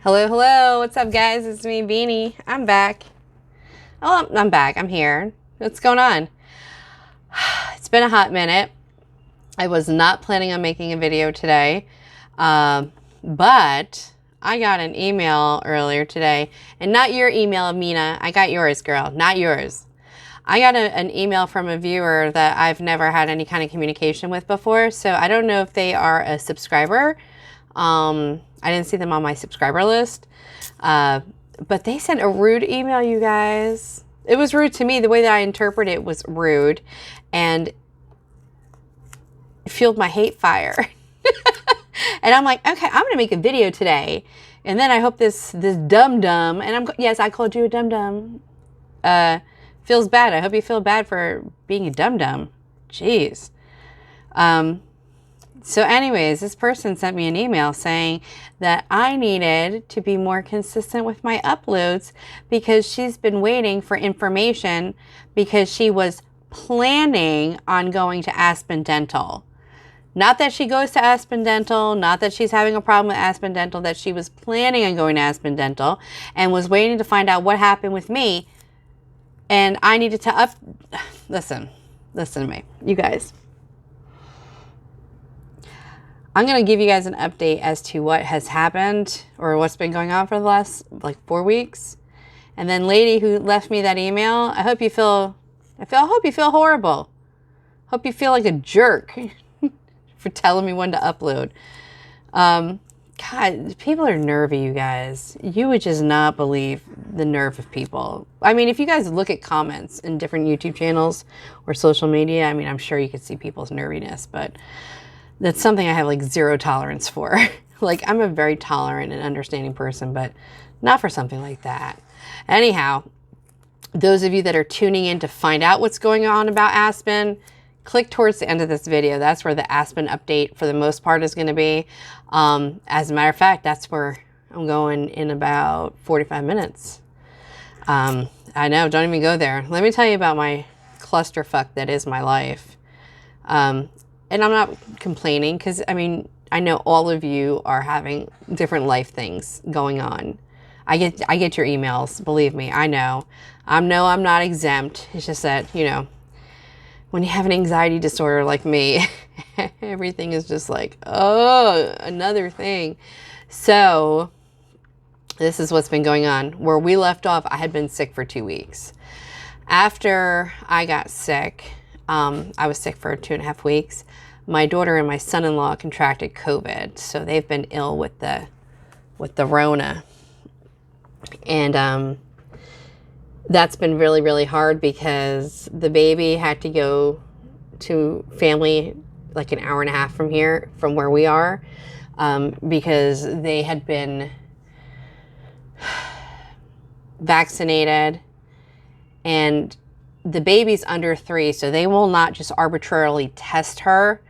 Hello, hello. What's up, guys? It's me, Beanie. I'm back. Oh, I'm back. I'm here. What's going on? It's been a hot minute. I was not planning on making a video today, but I got an email earlier today, and not your email, Mina. I got yours, girl, not yours. I got an email from a viewer that I've never had any kind of communication with before, so I don't know if they are a subscriber. I didn't see them on my subscriber list, but they sent a rude email, you guys. It was rude to me. The way that I interpret it was rude, and it fueled my hate fire. And I'm like, okay, I'm gonna make a video today, and then I hope this dum-dum, and yes, I called you a dum-dum, feels bad. I hope you feel bad for being a dum-dum. Jeez. So anyways, this person sent me an email saying that I needed to be more consistent with my uploads because she's been waiting for information because she was planning on going to Aspen Dental. Not that she goes to Aspen Dental, not that she's having a problem with Aspen Dental, that she was planning on going to Aspen Dental and was waiting to find out what happened with me. And I needed to listen to me, you guys. I'm going to give you guys an update as to what has happened or what's been going on for the last like 4 weeks. And then lady who left me that email, I hope you feel horrible. Hope you feel like a jerk for telling me when to upload. God, people are nervy, you guys. You would just not believe the nerve of people. I mean, if you guys look at comments in different YouTube channels or social media, I mean, I'm sure you could see people's nerviness, but that's something I have like zero tolerance for. Like, I'm a very tolerant and understanding person, but not for something like that. Anyhow, those of you that are tuning in to find out what's going on about Aspen, click towards the end of this video. That's where the Aspen update for the most part is going to be. As a matter of fact, that's where I'm going in about 45 minutes. I know, don't even go there. Let me tell you about my clusterfuck that is my life. And I'm not complaining because, I mean, I know all of you are having different life things going on. I get your emails, believe me. I know. I'm not exempt. It's just that, you know, when you have an anxiety disorder like me, everything is just like, oh, another thing. So this is what's been going on. Where we left off, I had been sick for 2 weeks. After I got sick, I was sick for 2.5 weeks. My daughter and my son-in-law contracted COVID, so they've been ill with the Rona, and that's been really, really hard because the baby had to go to family like an hour and a half from here, from where we are, because they had been vaccinated, and the baby's under 3, so they will not just arbitrarily test her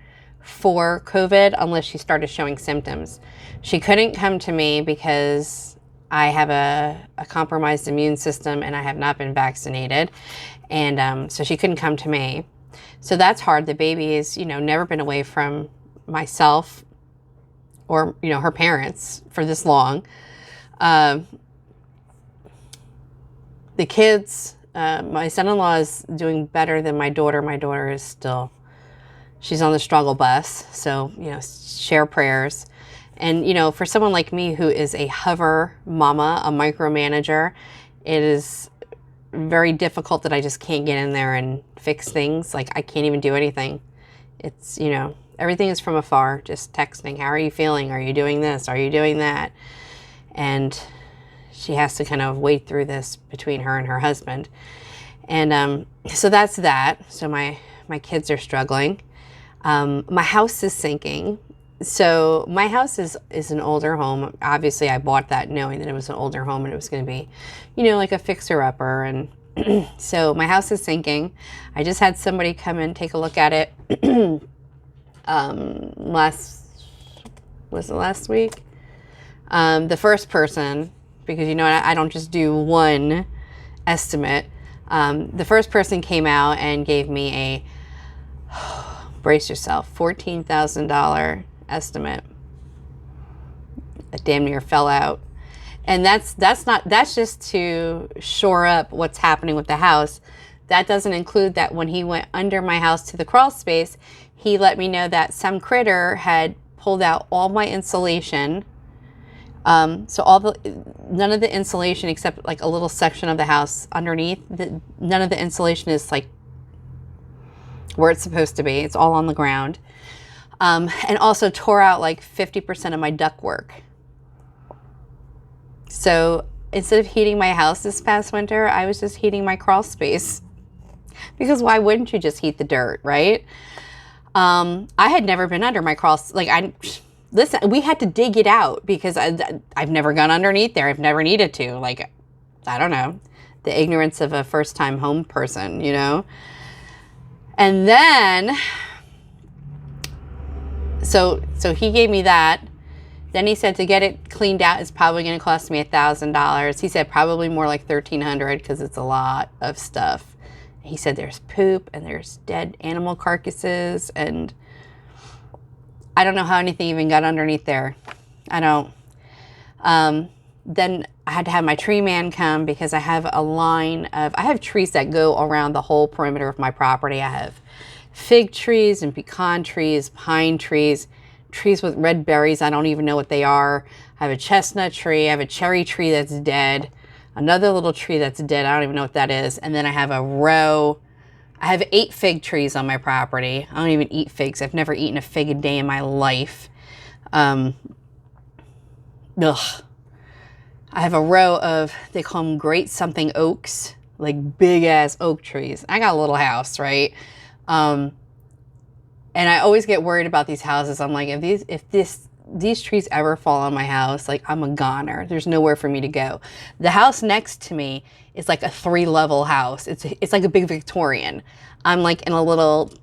for COVID unless she started showing symptoms. She couldn't come to me because I have a compromised immune system and I have not been vaccinated. And so she couldn't come to me. So that's hard. The baby is, you know, never been away from myself or, you know, her parents for this long. The kids, my son-in-law is doing better than my daughter. My daughter is still, she's on the struggle bus. So, you know, share prayers. And, you know, for someone like me who is a hover mama, a micromanager, it is very difficult that I just can't get in there and fix things. Like, I can't even do anything. It's, you know, everything is from afar, just texting. How are you feeling? Are you doing this? Are you doing that? And she has to kind of wade through this between her and her husband. And so that's that. So my kids are struggling. My house is sinking. So my house is an older home. Obviously, I bought that knowing that it was an older home and it was going to be, you know, like a fixer-upper. And so my house is sinking. I just had somebody come and take a look at it last week? The first person, because, you know, I don't just do one estimate. The first person came out and gave me a, brace yourself, $14,000 estimate. I damn near fell out. And that's just to shore up what's happening with the house. That doesn't include that when he went under my house to the crawl space, he let me know that some critter had pulled out all my insulation. So none of the insulation except like a little section of the house underneath, none of the insulation is like where it's supposed to be. It's all on the ground. And also tore out like 50% of my ductwork. So instead of heating my house this past winter, I was just heating my crawl space. Because why wouldn't you just heat the dirt, right? I had never been under my crawl, listen, we had to dig it out because I've never gone underneath there. I've never needed to. Like, I don't know, the ignorance of a first-time home person, you know? And then, so he gave me that. Then he said to get it cleaned out is probably going to cost me $1,000. He said probably more like $1,300 because it's a lot of stuff. He said there's poop and there's dead animal carcasses, and I don't know how anything even got underneath there. I don't. Then I had to have my tree man come because I have I have trees that go around the whole perimeter of my property. I have fig trees and pecan trees, pine trees, trees with red berries. I don't even know what they are. I have a chestnut tree. I have a cherry tree that's dead. Another little tree that's dead. I don't even know what that is. And then I have I have 8 fig trees on my property. I don't even eat figs. I've never eaten a fig a day in my life. Ugh. I have a row of, they call them great something oaks, like big ass oak trees. I got a little house, right? And I always get worried about these houses. I'm like, if these trees ever fall on my house, like I'm a goner. There's nowhere for me to go. The house next to me is like a 3-level house. It's like a big Victorian. I'm like in a little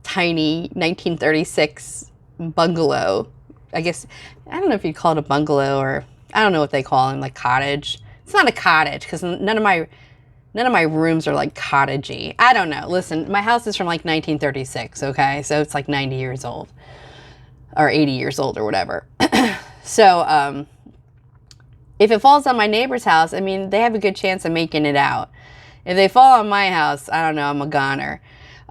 tiny 1936 bungalow. I guess, I don't know if you'd call it a bungalow or I don't know what they call them, like cottage. It's not a cottage because none of my rooms are like cottagey. I don't know. Listen, my house is from like 1936, okay? So it's like 90 years old or 80 years old or whatever. So if it falls on my neighbor's house, I mean, they have a good chance of making it out. If they fall on my house, I don't know, I'm a goner.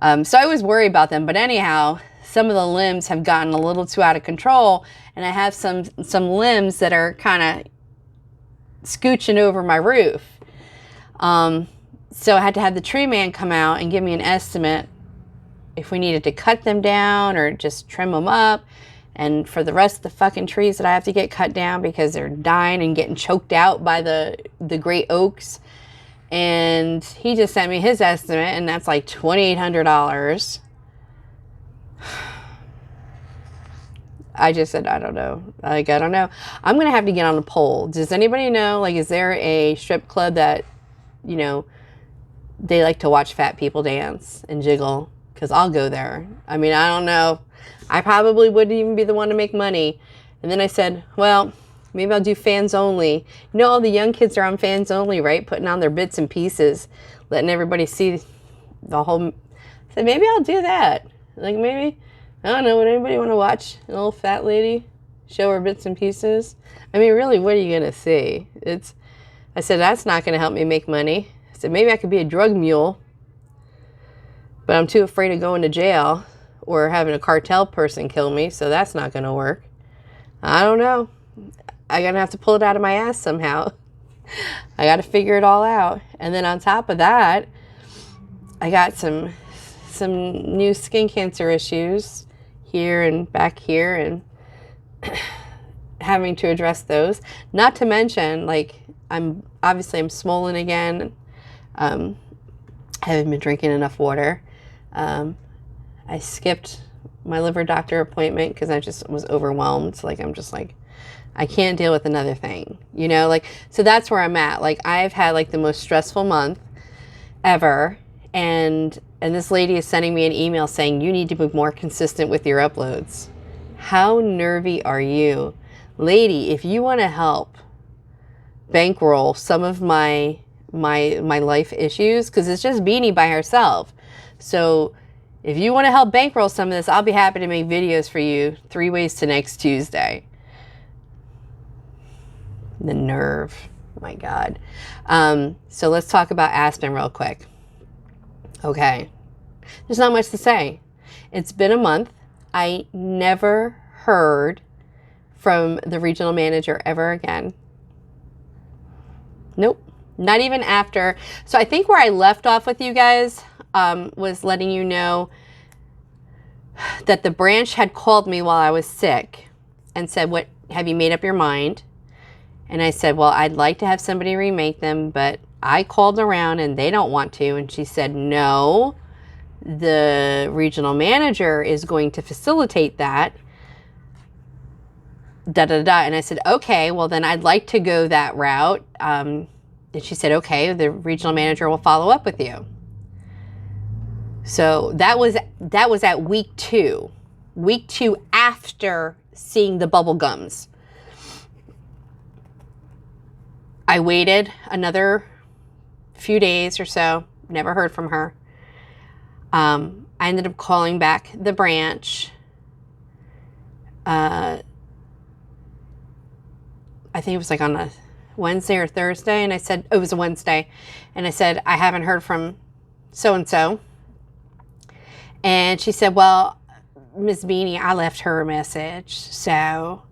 So I always worry about them. But anyhow, some of the limbs have gotten a little too out of control, and I have some limbs that are kind of scooching over my roof. So I had to have the tree man come out and give me an estimate if we needed to cut them down or just trim them up. And for the rest of the fucking trees that I have to get cut down because they're dying and getting choked out by the great oaks. And he just sent me his estimate, and that's like $2,800. I just said, I don't know. Like, I don't know. I'm going to have to get on a poll. Does anybody know, like, is there a strip club that, you know, they like to watch fat people dance and jiggle? Because I'll go there. I mean, I don't know. I probably wouldn't even be the one to make money. And then I said, well, maybe I'll do fans only. You know, all the young kids are on fans only, right? Putting on their bits and pieces, letting everybody see the whole. I said, maybe I'll do that. Like, maybe, I don't know, would anybody want to watch an old fat lady show her bits and pieces? I mean, really, what are you going to see? I said, that's not going to help me make money. I said, maybe I could be a drug mule, but I'm too afraid of going to jail or having a cartel person kill me, so that's not going to work. I don't know. I'm going to have to pull it out of my ass somehow. I got to figure it all out. And then on top of that, I got some new skin cancer issues here and back here, and having to address those. Not to mention, like, I'm swollen again. I haven't been drinking enough water. I skipped my liver doctor appointment because I just was overwhelmed. Like, I'm just like, I can't deal with another thing, you know? Like, so that's where I'm at. Like, I've had like the most stressful month ever. And this lady is sending me an email saying, you need to be more consistent with your uploads. How nervy are you? Lady, if you want to help bankroll some of my life issues, because it's just Beanie by herself. So if you want to help bankroll some of this, I'll be happy to make videos for you. 3 ways to next Tuesday. The nerve. My God. So let's talk about Aspen real quick. Okay. There's not much to say. It's been a month. I never heard from the regional manager ever again. Nope. Not even after. So I think where I left off with you guys was letting you know that the branch had called me while I was sick and said, "What, have you made up your mind?" And I said, "Well, I'd like to have somebody remake them, but I called around and they don't want to." And she said, "No, the regional manager is going to facilitate that. Da da da." And I said, "Okay, well then I'd like to go that route." And she said, "Okay, the regional manager will follow up with you." So that was at week 2. Week 2 after seeing the bubble gums. I waited another few days or so, never heard from her. I ended up calling back the branch. I think it was like on a Wednesday or Thursday, and I said, it was a Wednesday, and I said, "I haven't heard from so-and-so." And she said, "Well, Ms. Beanie, I left her a message." So,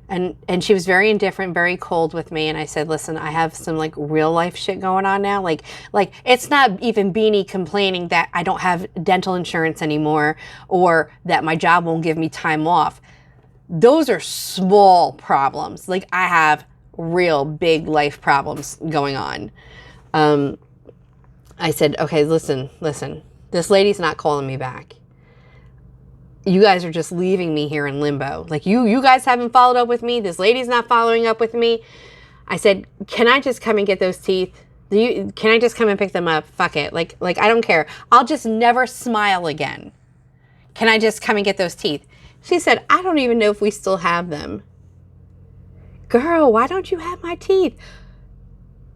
and she was very indifferent, very cold with me. And I said, "Listen, I have some like real life shit going on now. Like it's not even Beanie complaining that I don't have dental insurance anymore or that my job won't give me time off. Those are small problems. Like I have real big life problems going on." I said, "Okay, listen. This lady's not calling me back. You guys are just leaving me here in limbo. Like you guys haven't followed up with me. This lady's not following up with me." I said, "Can I just come and get those teeth? Can I just come and pick them up? Fuck it. Like I don't care. I'll just never smile again. Can I just come and get those teeth?" She said, "I don't even know if we still have them." Girl, why don't you have my teeth?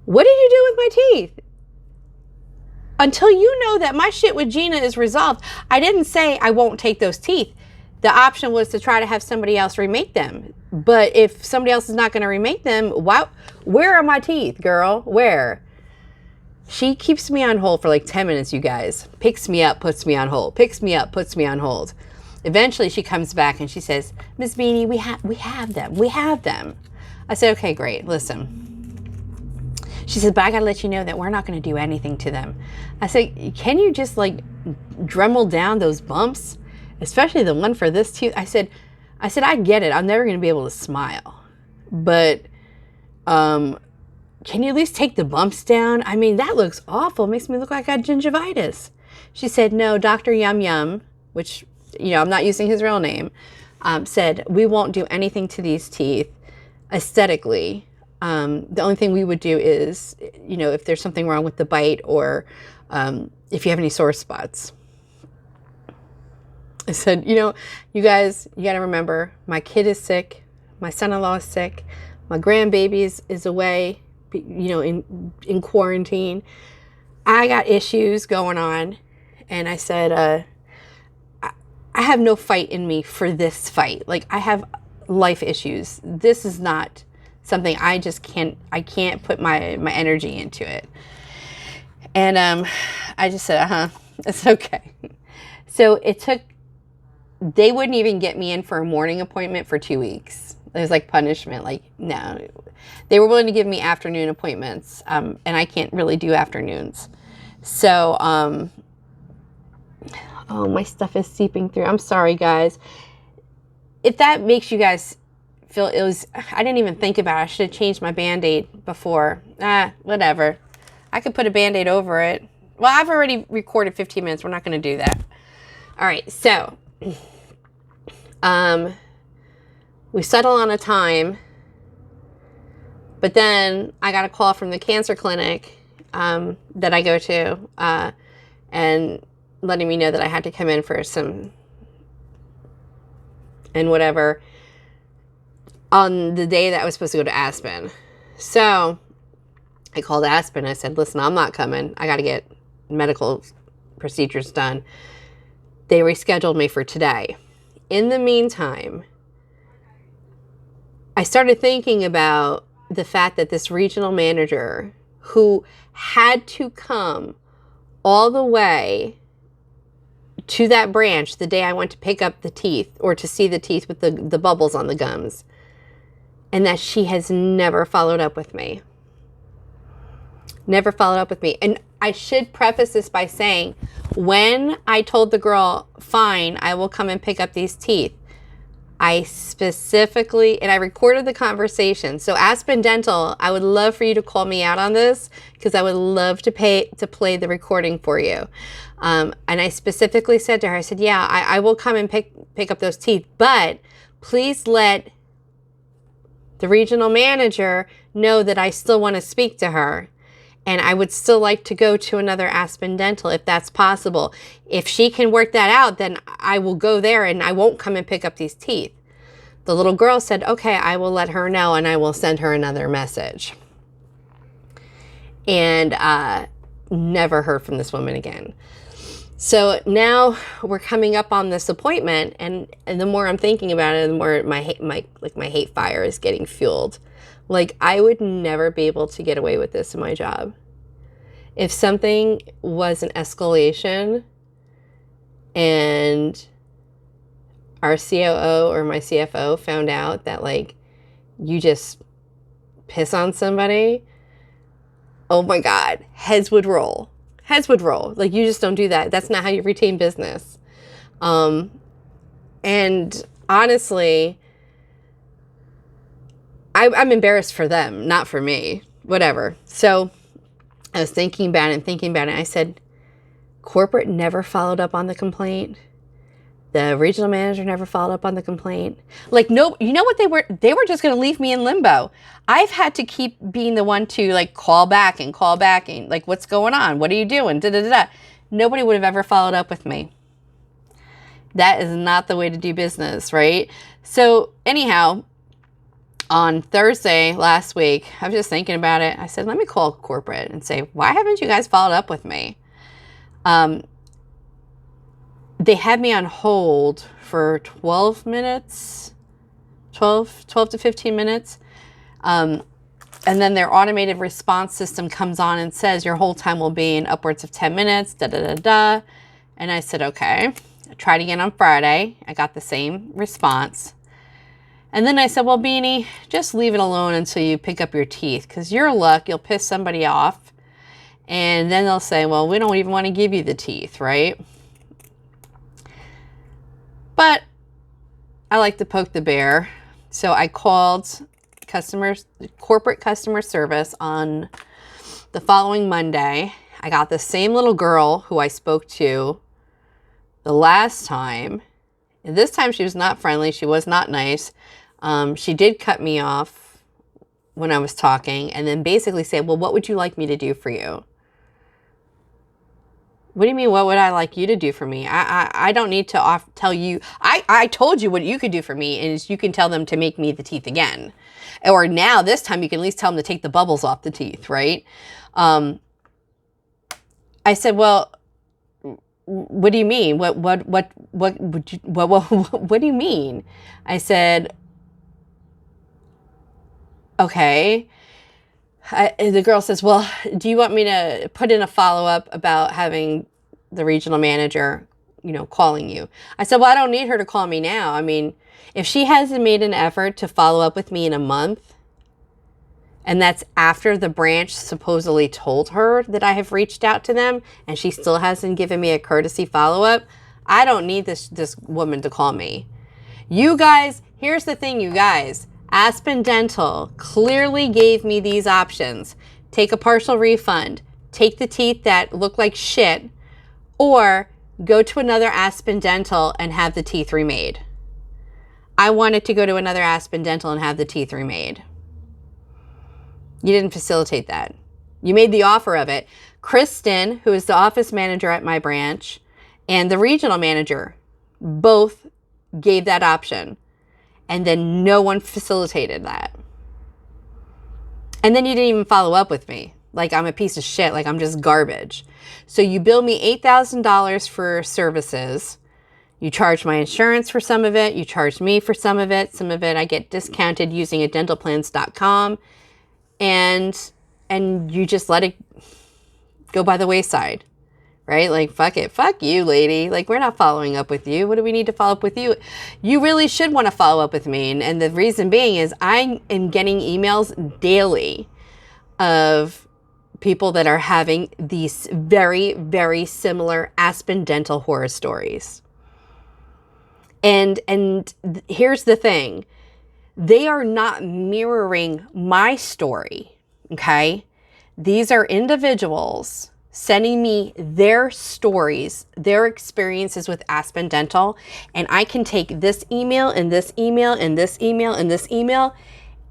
What did you do with my teeth? Until you know that my shit with Gina is resolved, I didn't say I won't take those teeth. The option was to try to have somebody else remake them. But if somebody else is not going to remake them, where are my teeth, girl? Where? She keeps me on hold for like 10 minutes, you guys. Picks me up, puts me on hold. Picks me up, puts me on hold. Eventually she comes back and she says, "Ms. Beanie, we have them. We have them." I said, "Okay, great. Listen." She said, "But I got to let you know that we're not going to do anything to them." I said, "Can you just like Dremel down those bumps? Especially the one for this tooth." I said, "I get it. I'm never going to be able to smile. But can you at least take the bumps down? I mean, that looks awful. It makes me look like I got gingivitis." She said, "No, Dr. Yum Yum," which, I'm not using his real name, said, "We won't do anything to these teeth aesthetically. The only thing we would do is, if there's something wrong with the bite or if you have any sore spots." I said, you guys, you got to remember, my kid is sick. My son-in-law is sick. My grandbaby is away, in quarantine. I got issues going on. And I said, I have no fight in me for this fight. Like, I have life issues. This is not something I can't put my energy into it. And I just said, it's okay. So they wouldn't even get me in for a morning appointment for 2 weeks. It was like punishment. Like, no, they were willing to give me afternoon appointments. And I can't really do afternoons. So, oh, my stuff is seeping through. I'm sorry, guys. If that makes you guys feel I didn't even think about it. I should have changed my Band-Aid before. Whatever. I could put a Band-Aid over it. Well, I've already recorded 15 minutes. We're not going to do that. All right. So, we settled on a time, but then I got a call from the cancer clinic, that I go to, and letting me know that I had to come in for some and whatever on the day that I was supposed to go to Aspen. So I called Aspen. I said, "Listen, I'm not coming. I got to get medical procedures done." They rescheduled me for today. In the meantime, I started thinking about the fact that this regional manager who had to come all the way to that branch the day I went to pick up the teeth or to see the teeth with the bubbles on the gums, and that she has never followed up with me. Never followed up with me. And I should preface this by saying, when I told the girl, fine, I will come and pick up these teeth, I specifically, and I recorded the conversation. So Aspen Dental, I would love for you to call me out on this, because I would love to play the recording for you. And I specifically said to her, I said, yeah, I will come and pick up those teeth, but please let the regional manager know that I still want to speak to her. And I would still like to go to another Aspen Dental if that's possible. If she can work that out, then I will go there and I won't come and pick up these teeth. The little girl said, okay, I will let her know and I will send her another message. And never heard from this woman again. So now we're coming up on this appointment, and the more I'm thinking about it, the more my hate fire is getting fueled. Like, I would never be able to get away with this in my job. If something was an escalation and our COO or my CFO found out that, like, you just piss on somebody, oh my God, heads would roll. Heads would roll. Like, you just don't do that. That's not how you retain business. And honestly, I'm embarrassed for them, not for me. Whatever. So I was thinking about it. I said, corporate never followed up on the complaint. The regional manager never followed up on the complaint. Like, no, you know what they were? They were just going to leave me in limbo. I've had to keep being the one to, like, call back and like, what's going on? What are you doing? Da, da, da, da. Nobody would have ever followed up with me. That is not the way to do business, right? So anyhow, on Thursday last week, I was just thinking about it. I said, let me call corporate and say, why haven't you guys followed up with me? They had me on hold for 12 minutes, 12 to 15 minutes. And then their automated response system comes on and says, your hold time will be in upwards of 10 minutes, da, da, da, da. And I said, okay. I tried again on Friday. I got the same response. And then I said, well, Beanie, just leave it alone until you pick up your teeth, because your luck, you'll piss somebody off. And then they'll say, well, we don't even want to give you the teeth, right? But I like to poke the bear. So I called corporate customer service on the following Monday. I got the same little girl who I spoke to the last time. And this time she was not friendly. She was not nice. She did cut me off when I was talking and then basically said, well, what would you like me to do for you? What do you mean, what would I like you to do for me? I don't need to tell you. I told you what you could do for me, and you can tell them to make me the teeth again. Or now, this time, you can at least tell them to take the bubbles off the teeth, right? I said, well, what do you mean? What do you mean? I said, okay. The girl says, well, do you want me to put in a follow-up about having the regional manager, calling you? I said, well, I don't need her to call me now. I mean, if she hasn't made an effort to follow up with me in a month, and that's after the branch supposedly told her that I have reached out to them, and she still hasn't given me a courtesy follow-up, I don't need this woman to call me. You guys, here's the thing, you guys. Aspen Dental clearly gave me these options. Take a partial refund, take the teeth that look like shit, or go to another Aspen Dental and have the teeth remade. I wanted to go to another Aspen Dental and have the teeth remade. You didn't facilitate that. You made the offer of it. Kristen, who is the office manager at my branch, and the regional manager both gave that option. And then no one facilitated that. And then you didn't even follow up with me. Like I'm a piece of shit. Like I'm just garbage. So you bill me $8,000 for services. You charge my insurance for some of it. You charge me for some of it. Some of it I get discounted using a dentalplans.com. and you just let it go by the wayside, right? Like, fuck it. Fuck you, lady. Like, we're not following up with you. What do we need to follow up with you? You really should want to follow up with me. And the reason being is I am getting emails daily of people that are having these very, very similar aspendental horror stories. And here's the thing. They are not mirroring my story, okay? These are individuals sending me their stories, their experiences with aspendental, and I can take this email and this email and this email and this email,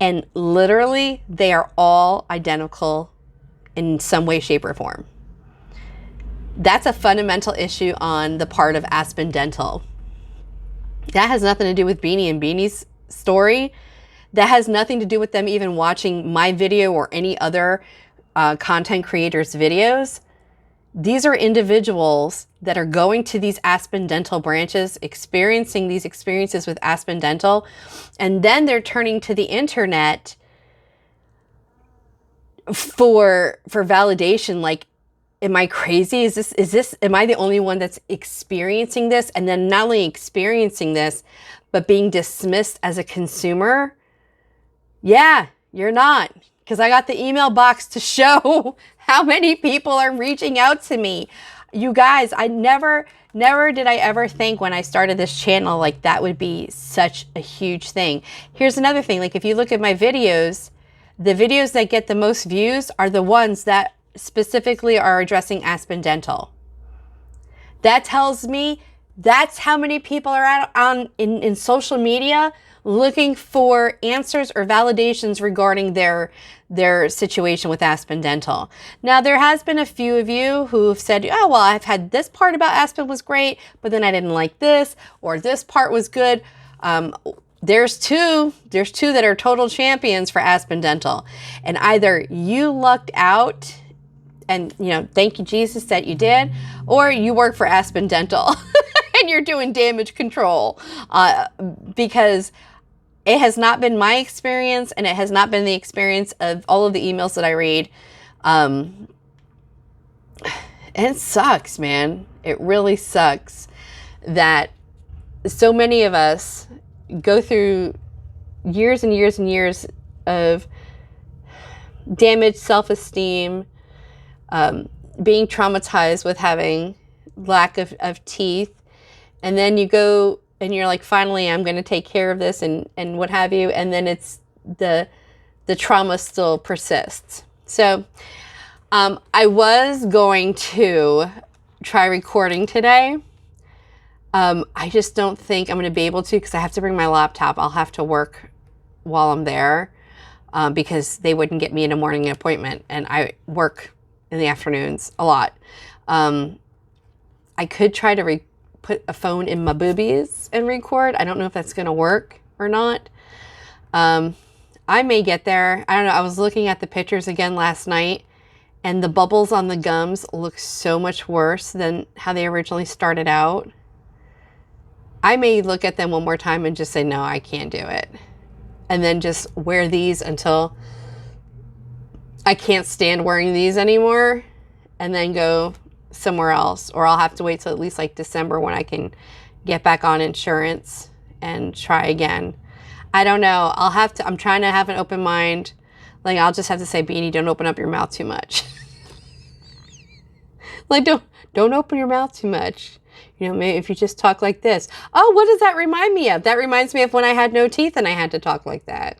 and literally they are all identical in some way, shape, or form. That's a fundamental issue on the part of aspendental. That has nothing to do with Beanie and Beanie's story. That has nothing to do with them even watching my video or any other content creators' videos. These are individuals that are going to these aspendental branches, experiencing these experiences with aspendental, and then they're turning to the internet for validation. Like, am I crazy? Is this, am I the only one that's experiencing this? And then not only experiencing this, but being dismissed as a consumer? Yeah, you're not. Because I got the email box to show how many people are reaching out to me. You guys, I never did I ever think when I started this channel, like, that would be such a huge thing. Here's another thing. Like, if you look at my videos, the videos that get the most views are the ones that specifically are addressing aspendental. That tells me that's how many people are out in social media looking for answers or validations regarding their situation with aspendental. Now, there has been a few of you who've said, oh, well, I've had this part about Aspen was great, but then I didn't like this, or this part was good. There's two that are total champions for aspendental. And either you lucked out and, you know, thank you, Jesus, that you did, or you work for aspendental and you're doing damage control, because it has not been my experience, and it has not been the experience of all of the emails that I read. And it sucks, man. It really sucks that so many of us go through years and years and years of damaged self-esteem, being traumatized with having lack of teeth, and then you go and you're like, finally, I'm going to take care of this and what have you, and then it's the trauma still persists. So I was going to try recording today. I just don't think I'm going to be able to, because I have to bring my laptop. I'll have to work while I'm there, because they wouldn't get me in a morning appointment, and I work in the afternoons a lot. I could try to put a phone in my boobies and record. I don't know if that's going to work or not. I may get there. I don't know. I was looking at the pictures again last night, and the bubbles on the gums look so much worse than how they originally started out. I may look at them one more time and just say, no, I can't do it. And then just wear these until I can't stand wearing these anymore, and then go somewhere else. Or I'll have to wait till at least like December when I can get back on insurance and try again. I don't know. I'm trying to have an open mind. Like, I'll just have to say, Beanie, don't open up your mouth too much. Like, don't open your mouth too much. You know, maybe if you just talk like this. Oh, what does that remind me of? That reminds me of when I had no teeth and I had to talk like that.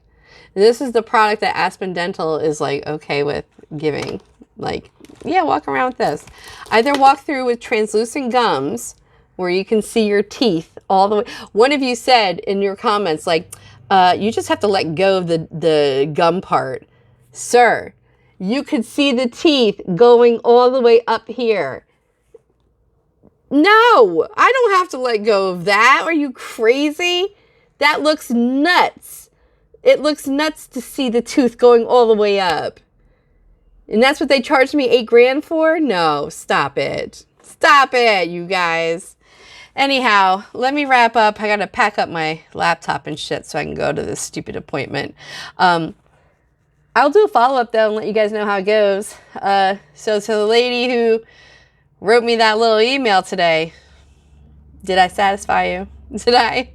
This is the product that aspendental is like okay with giving. Like, yeah, walk around with this. Either walk through with translucent gums where you can see your teeth all the way. One of you said in your comments, like, you just have to let go of the gum part. Sir, you could see the teeth going all the way up here. No, I don't have to let go of that. Are you crazy? That looks nuts. It looks nuts to see the tooth going all the way up. And that's what they charged me $8,000 for? No, stop it. Stop it, you guys. Anyhow, let me wrap up. I got to pack up my laptop and shit so I can go to this stupid appointment. I'll do a follow-up though and let you guys know how it goes. So to the lady who wrote me that little email today, did I satisfy you? Did I?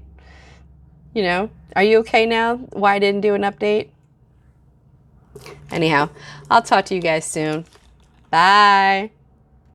You know, are you okay now? Why I didn't do an update? Anyhow, I'll talk to you guys soon. Bye.